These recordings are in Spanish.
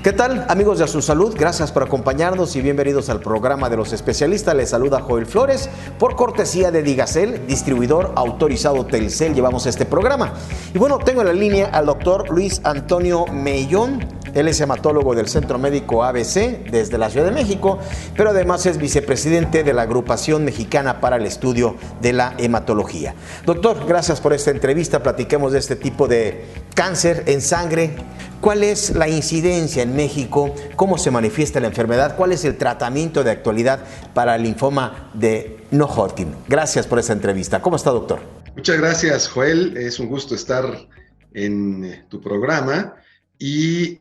¿Qué tal, amigos de A Su Salud? Gracias por acompañarnos y bienvenidos al programa de los especialistas. Les saluda Joel Flores. Por cortesía de Digacel, distribuidor autorizado Telcel, llevamos este programa. Y bueno, tengo en la línea al doctor Luis Antonio Mellón. Él es hematólogo del Centro Médico ABC desde la Ciudad de México, pero además es vicepresidente de la Agrupación Mexicana para el Estudio de la Hematología. Doctor, gracias por esta entrevista. Platiquemos de este tipo de cáncer en sangre. ¿Cuál es la incidencia en México? ¿Cómo se manifiesta la enfermedad? ¿Cuál es el tratamiento de actualidad para el linfoma de No-Hodgkin? Gracias por esta entrevista. ¿Cómo está, doctor? Muchas gracias, Joel. Es un gusto estar en tu programa. Y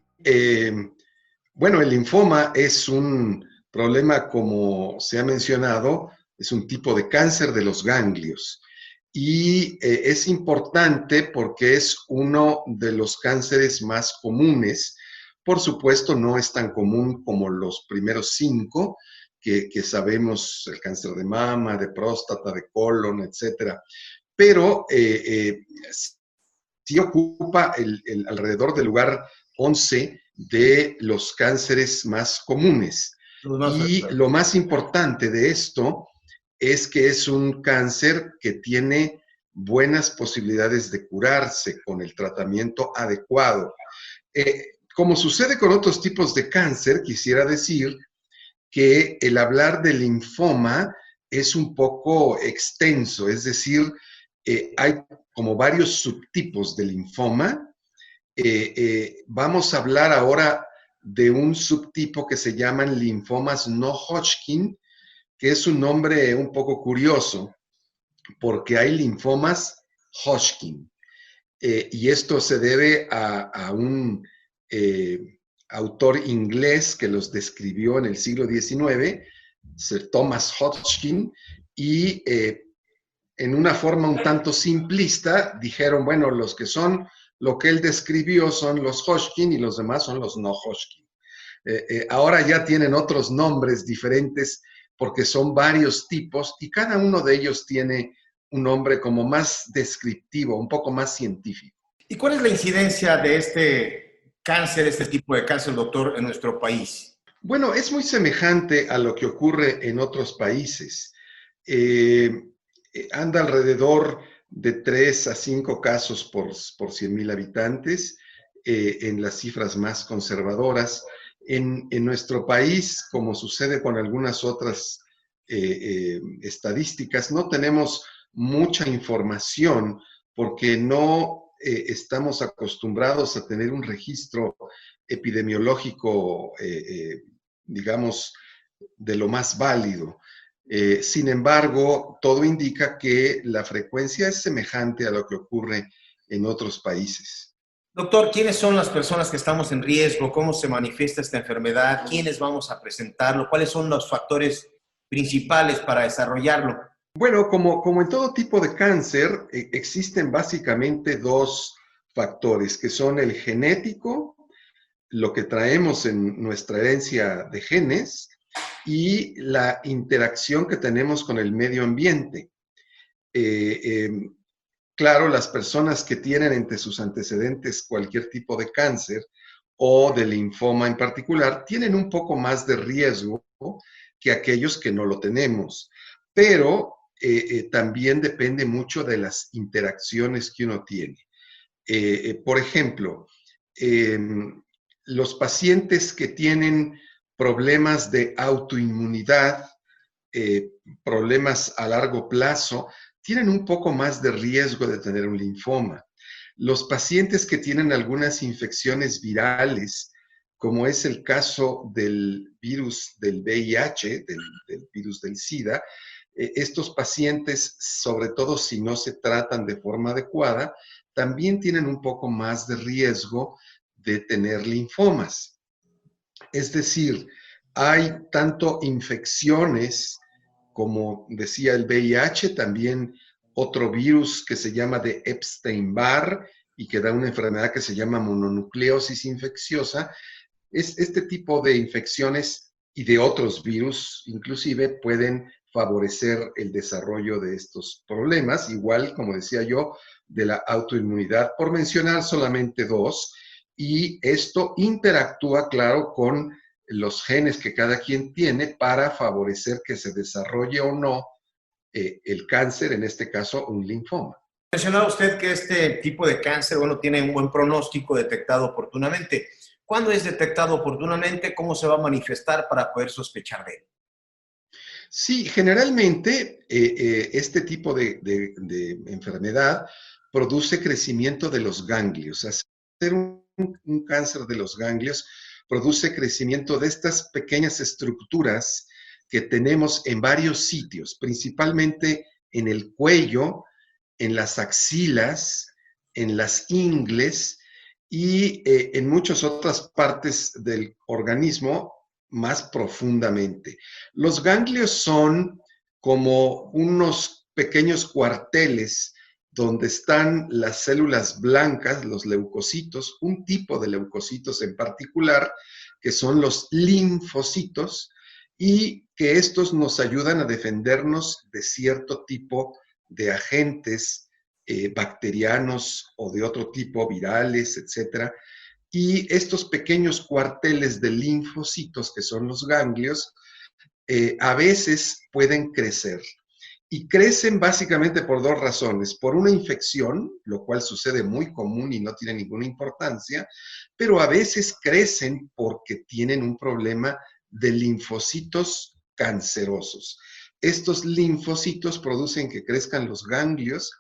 bueno, el linfoma es un problema, como se ha mencionado, es un tipo de cáncer de los ganglios. Y es importante porque es uno de los cánceres más comunes. Por supuesto, no es tan común como los primeros 5 que sabemos, el cáncer de mama, de próstata, de colon, etcétera. Pero sí ocupa alrededor del lugar 11 de los cánceres más comunes. Y lo más importante de esto es que es un cáncer que tiene buenas posibilidades de curarse con el tratamiento adecuado. Como sucede con otros tipos de cáncer, quisiera decir que el hablar de linfoma es un poco extenso, es decir, hay como varios subtipos de linfoma. Vamos a hablar ahora de un subtipo que se llaman linfomas no Hodgkin, que es un nombre un poco curioso, porque hay linfomas Hodgkin. Y esto se debe a un autor inglés que los describió en el siglo XIX, Sir Thomas Hodgkin, y en una forma un tanto simplista dijeron, bueno, los que son lo que él describió son los Hodgkin y los demás son los no Hodgkin. Ahora ya tienen otros nombres diferentes porque son varios tipos y cada uno de ellos tiene un nombre como más descriptivo, un poco más científico. ¿Y cuál es la incidencia de este tipo de cáncer, doctor, en nuestro país? Bueno, es muy semejante a lo que ocurre en otros países. Anda alrededor de 3 a 5 casos por 100,000 habitantes en las cifras más conservadoras. En nuestro país, como sucede con algunas otras estadísticas, no tenemos mucha información porque no estamos acostumbrados a tener un registro epidemiológico, digamos, de lo más válido. Sin embargo, todo indica que la frecuencia es semejante a lo que ocurre en otros países. Doctor, ¿quiénes son las personas que estamos en riesgo? ¿Cómo se manifiesta esta enfermedad? ¿Quiénes vamos a presentarlo? ¿Cuáles son los factores principales para desarrollarlo? Bueno, como en todo tipo de cáncer, existen básicamente 2 factores, que son el genético, lo que traemos en nuestra herencia de genes, y la interacción que tenemos con el medio ambiente. Claro, las personas que tienen entre sus antecedentes cualquier tipo de cáncer o de linfoma en particular, tienen un poco más de riesgo que aquellos que no lo tenemos. Pero también depende mucho de las interacciones que uno tiene. Por ejemplo, los pacientes que tienen problemas de autoinmunidad, problemas a largo plazo, tienen un poco más de riesgo de tener un linfoma. Los pacientes que tienen algunas infecciones virales, como es el caso del virus del VIH, del virus del SIDA, estos pacientes, sobre todo si no se tratan de forma adecuada, también tienen un poco más de riesgo de tener linfomas. Es decir, hay tanto infecciones, como decía el VIH, también otro virus que se llama de Epstein-Barr y que da una enfermedad que se llama mononucleosis infecciosa. Este tipo de infecciones y de otros virus inclusive pueden favorecer el desarrollo de estos problemas, igual, como decía yo, de la autoinmunidad, por mencionar solamente 2. y esto interactúa, claro, con los genes que cada quien tiene para favorecer que se desarrolle o no el cáncer, en este caso un linfoma. Mencionaba usted que este tipo de cáncer, bueno, tiene un buen pronóstico detectado oportunamente. ¿Cuándo es detectado oportunamente? ¿Cómo se va a manifestar para poder sospechar de él? Sí, generalmente este tipo de enfermedad produce crecimiento de los ganglios. Hacer un cáncer de los ganglios produce crecimiento de estas pequeñas estructuras que tenemos en varios sitios, principalmente en el cuello, en las axilas, en las ingles y en muchas otras partes del organismo más profundamente. Los ganglios son como unos pequeños cuarteles donde están las células blancas, los leucocitos, un tipo de leucocitos en particular, que son los linfocitos, y que estos nos ayudan a defendernos de cierto tipo de agentes bacterianos o de otro tipo, virales, etcétera. Y estos pequeños cuarteles de linfocitos, que son los ganglios, a veces pueden crecer. Y crecen básicamente por dos razones. Por una infección, lo cual sucede muy común y no tiene ninguna importancia, pero a veces crecen porque tienen un problema de linfocitos cancerosos. Estos linfocitos producen que crezcan los ganglios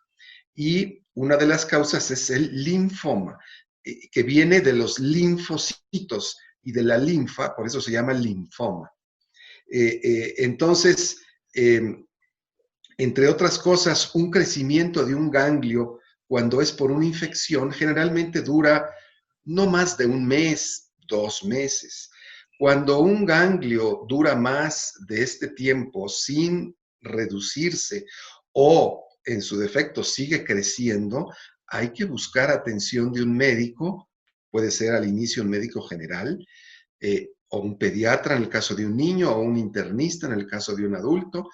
y una de las causas es el linfoma, que viene de los linfocitos y de la linfa, por eso se llama linfoma. Entonces, entre otras cosas, un crecimiento de un ganglio cuando es por una infección generalmente dura no más de un mes, 2 meses. Cuando un ganglio dura más de este tiempo sin reducirse o en su defecto sigue creciendo, hay que buscar atención de un médico, puede ser al inicio un médico general, o un pediatra en el caso de un niño, o un internista en el caso de un adulto,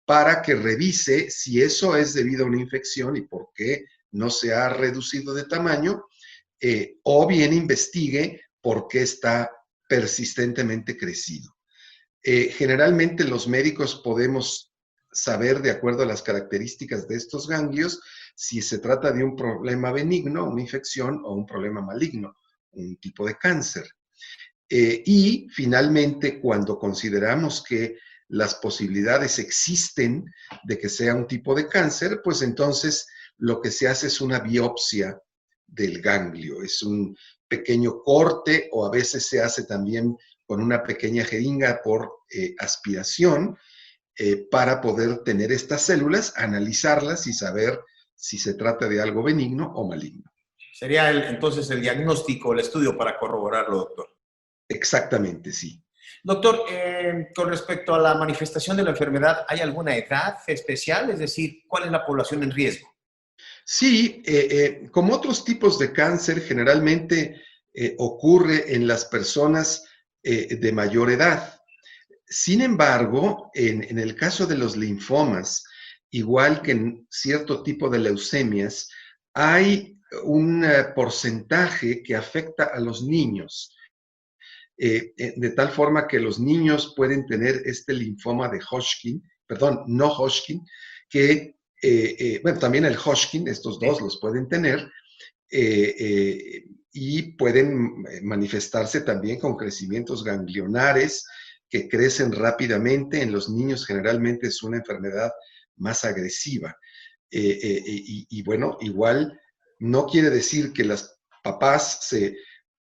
para que revise si eso es debido a una infección y por qué no se ha reducido de tamaño, o bien investigue por qué está persistentemente crecido. Generalmente los médicos podemos saber, de acuerdo a las características de estos ganglios, si se trata de un problema benigno, una infección, o un problema maligno, un tipo de cáncer. Y finalmente, cuando consideramos que las posibilidades existen de que sea un tipo de cáncer, pues entonces lo que se hace es una biopsia del ganglio. Es un pequeño corte, o a veces se hace también con una pequeña jeringa por aspiración, para poder tener estas células, analizarlas y saber si se trata de algo benigno o maligno. Sería entonces el diagnóstico, el estudio para corroborarlo, doctor. Exactamente, sí. Doctor, con respecto a la manifestación de la enfermedad, ¿hay alguna edad especial? Es decir, ¿cuál es la población en riesgo? Sí, como otros tipos de cáncer, generalmente ocurre en las personas de mayor edad. Sin embargo, en el caso de los linfomas, igual que en cierto tipo de leucemias, hay un porcentaje que afecta a los niños, de tal forma que los niños pueden tener este linfoma de Hodgkin, perdón, no Hodgkin, que, bueno, también el Hodgkin, estos dos los pueden tener, y pueden manifestarse también con crecimientos ganglionares que crecen rápidamente. En los niños generalmente es una enfermedad más agresiva. Y bueno, igual no quiere decir que las papás se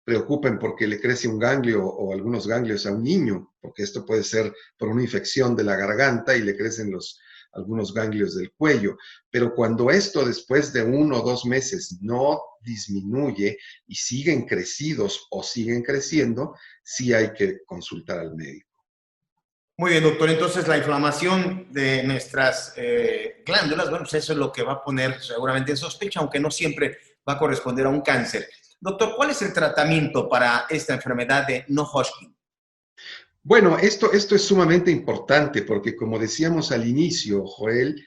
preocupen porque le crece un ganglio o algunos ganglios a un niño, porque esto puede ser por una infección de la garganta y le crecen algunos ganglios del cuello. Pero cuando esto después de 1 o 2 meses no disminuye y siguen crecidos o siguen creciendo, sí hay que consultar al médico. Muy bien, doctor. Entonces, la inflamación de nuestras glándulas, bueno, pues eso es lo que va a poner seguramente en sospecha, aunque no siempre va a corresponder a un cáncer. Doctor, ¿cuál es el tratamiento para esta enfermedad de no-Hodgkin? Bueno, esto es sumamente importante porque, como decíamos al inicio, Joel,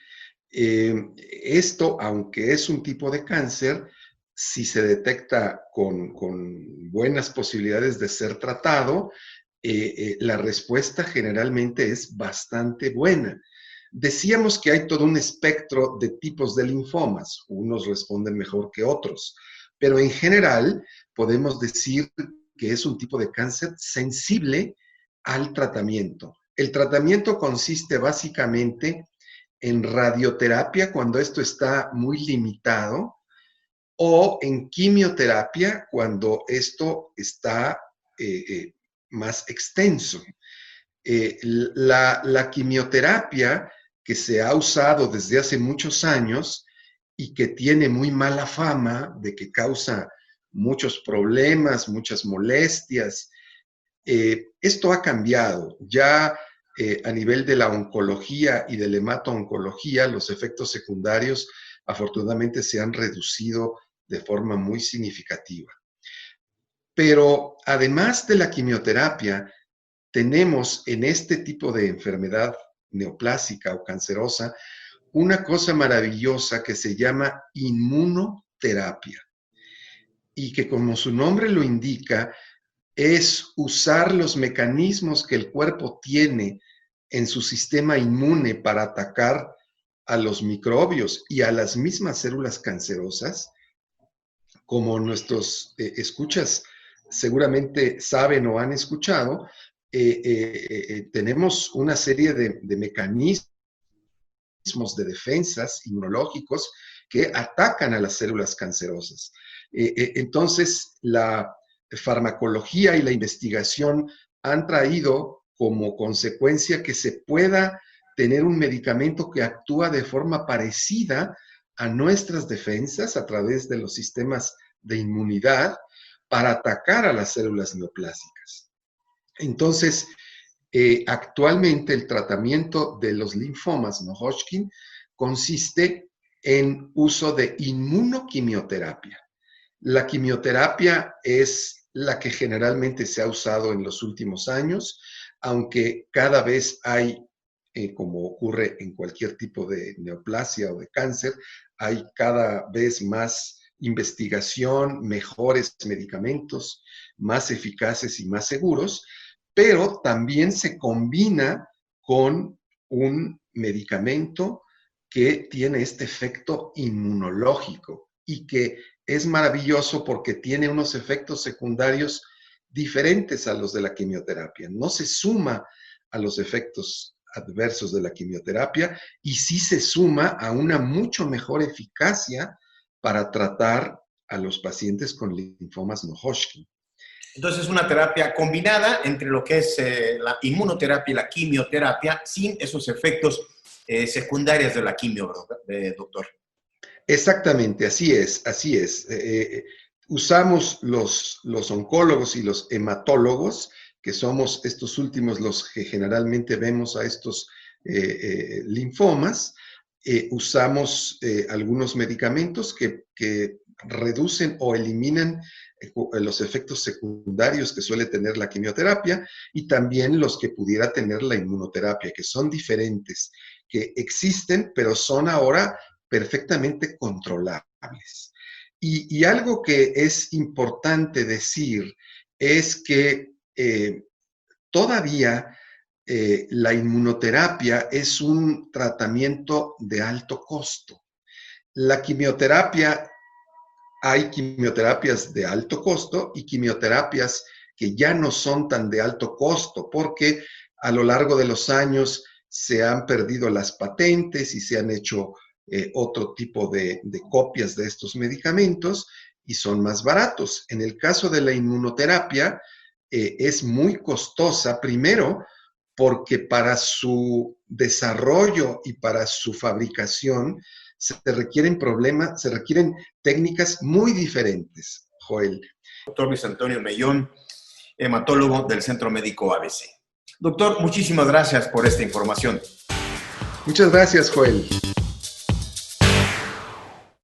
esto, aunque es un tipo de cáncer, si se detecta con buenas posibilidades de ser tratado, la respuesta generalmente es bastante buena. Decíamos que hay todo un espectro de tipos de linfomas, unos responden mejor que otros, pero en general podemos decir que es un tipo de cáncer sensible al tratamiento. El tratamiento consiste básicamente en radioterapia cuando esto está muy limitado, o en quimioterapia cuando esto está más extenso. La quimioterapia que se ha usado desde hace muchos años y que tiene muy mala fama de que causa muchos problemas, muchas molestias, esto ha cambiado. Ya a nivel de la oncología y de la hemato-oncología, los efectos secundarios afortunadamente se han reducido de forma muy significativa. Pero además de la quimioterapia, tenemos en este tipo de enfermedad neoplásica o cancerosa una cosa maravillosa que se llama inmunoterapia y que, como su nombre lo indica, es usar los mecanismos que el cuerpo tiene en su sistema inmune para atacar a los microbios y a las mismas células cancerosas. Como nuestros escuchas seguramente saben o han escuchado, tenemos una serie de mecanismos de defensas inmunológicos que atacan a las células cancerosas. Entonces, la farmacología y la investigación han traído como consecuencia que se pueda tener un medicamento que actúa de forma parecida a nuestras defensas a través de los sistemas de inmunidad para atacar a las células neoplásicas. Entonces, actualmente el tratamiento de los linfomas no Hodgkin consiste en uso de inmunoquimioterapia. La quimioterapia es la que generalmente se ha usado en los últimos años, aunque cada vez hay, como ocurre en cualquier tipo de neoplasia o de cáncer, hay cada vez más investigación, mejores medicamentos, más eficaces y más seguros, pero también se combina con un medicamento que tiene este efecto inmunológico y que es maravilloso porque tiene unos efectos secundarios diferentes a los de la quimioterapia. No se suma a los efectos adversos de la quimioterapia y sí se suma a una mucho mejor eficacia para tratar a los pacientes con linfomas no Hodgkin. Entonces, es una terapia combinada entre lo que es la inmunoterapia y la quimioterapia, sin esos efectos secundarios de la quimio, doctor. Exactamente, así es, así es. Usamos los oncólogos y los hematólogos, que somos estos últimos los que generalmente vemos a estos linfomas. Usamos algunos medicamentos que reducen o eliminan los efectos secundarios que suele tener la quimioterapia y también los que pudiera tener la inmunoterapia, que son diferentes, que existen, pero son ahora perfectamente controlables. Y algo que es importante decir es que todavía la inmunoterapia es un tratamiento de alto costo. La quimioterapia, hay quimioterapias de alto costo y quimioterapias que ya no son tan de alto costo porque a lo largo de los años se han perdido las patentes y se han hecho otro tipo de copias de estos medicamentos y son más baratos. En el caso de la inmunoterapia, es muy costosa, primero porque para su desarrollo y para su fabricación se requieren técnicas muy diferentes, Joel. Doctor Luis Antonio Mellón, hematólogo del Centro Médico ABC. Doctor, muchísimas gracias por esta información. Muchas gracias, Joel.